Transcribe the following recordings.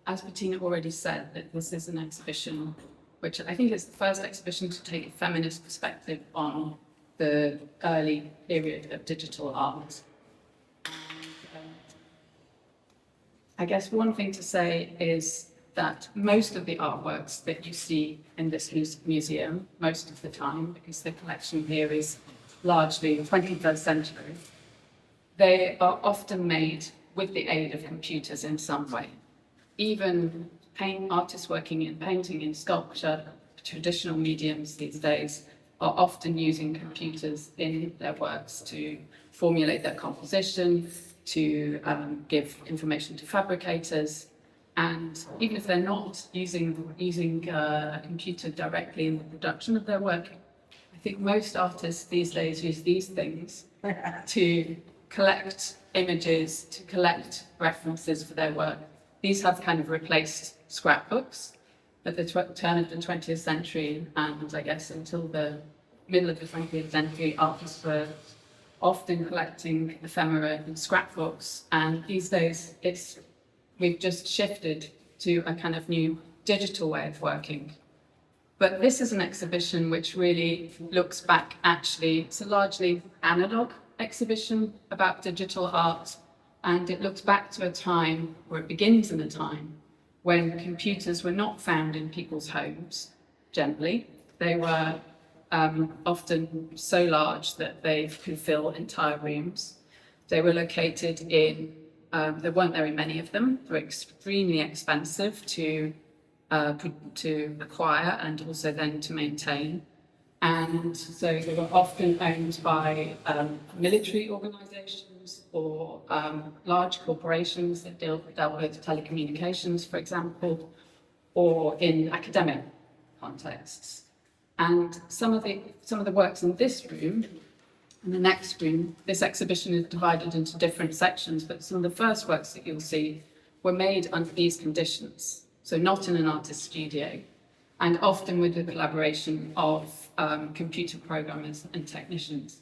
As Bettina already said, that this is an exhibition which I think is the first exhibition to take a feminist perspective on the early period of digital art. I guess one thing to say is that most of the artworks that you see in this museum, most of the time, because the collection here is largely 21st century, they are often made with the aid of computers in some way. Even artists working in painting, in sculpture, traditional mediums these days are often using computers in their works to formulate their composition, to give information to fabricators. And even if they're not using a computer directly in the production of their work, I think most artists these days use these things to collect images, to collect references for their work. These have kind of replaced scrapbooks at the turn of the 20th century, and I guess until the middle of the 20th century, artists were often collecting ephemera in scrapbooks, and these days we've just shifted to a kind of new digital way of working. But this is an exhibition which really looks back, actually, it's a largely analog exhibition about digital art, and it looks back to a time, or it begins in a time, when computers were not found in people's homes, generally. They were often so large that they could fill entire rooms. They were located in, there weren't very many of them. They were extremely expensive to acquire and also then to maintain. And so they were often owned by military organizations or large corporations that dealt with telecommunications, for example, or in academic contexts. And some of the works in this room and the next room, this exhibition is divided into different sections, but some of the first works that you'll see were made under these conditions. So not in an artist's studio, and often with the collaboration of computer programmers and technicians.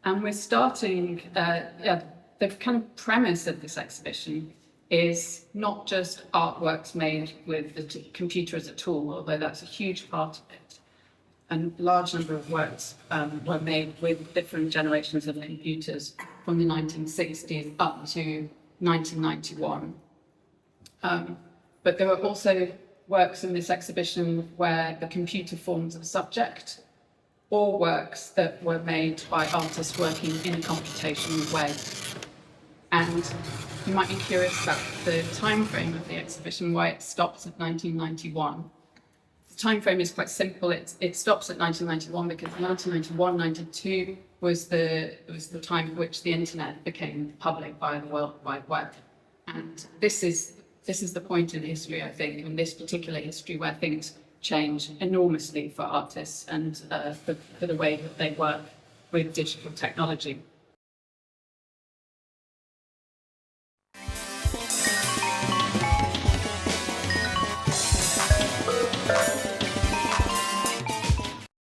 And we're starting, the kind of premise of this exhibition is not just artworks made with the computer as a tool, although that's a huge part of it. And a large number of works were made with different generations of computers from the 1960s up to 1991. But there were also works in this exhibition where the computer forms a subject, or works that were made by artists working in a computational way. And you might be curious about the time frame of the exhibition, why it stops at 1991. The time frame is quite simple. It stops at 1991 because 1991, 92 was the time at which the internet became public via the World Wide Web. And this is the point in history, I think, in this particular history, where things change enormously for artists and for the way that they work with digital technology.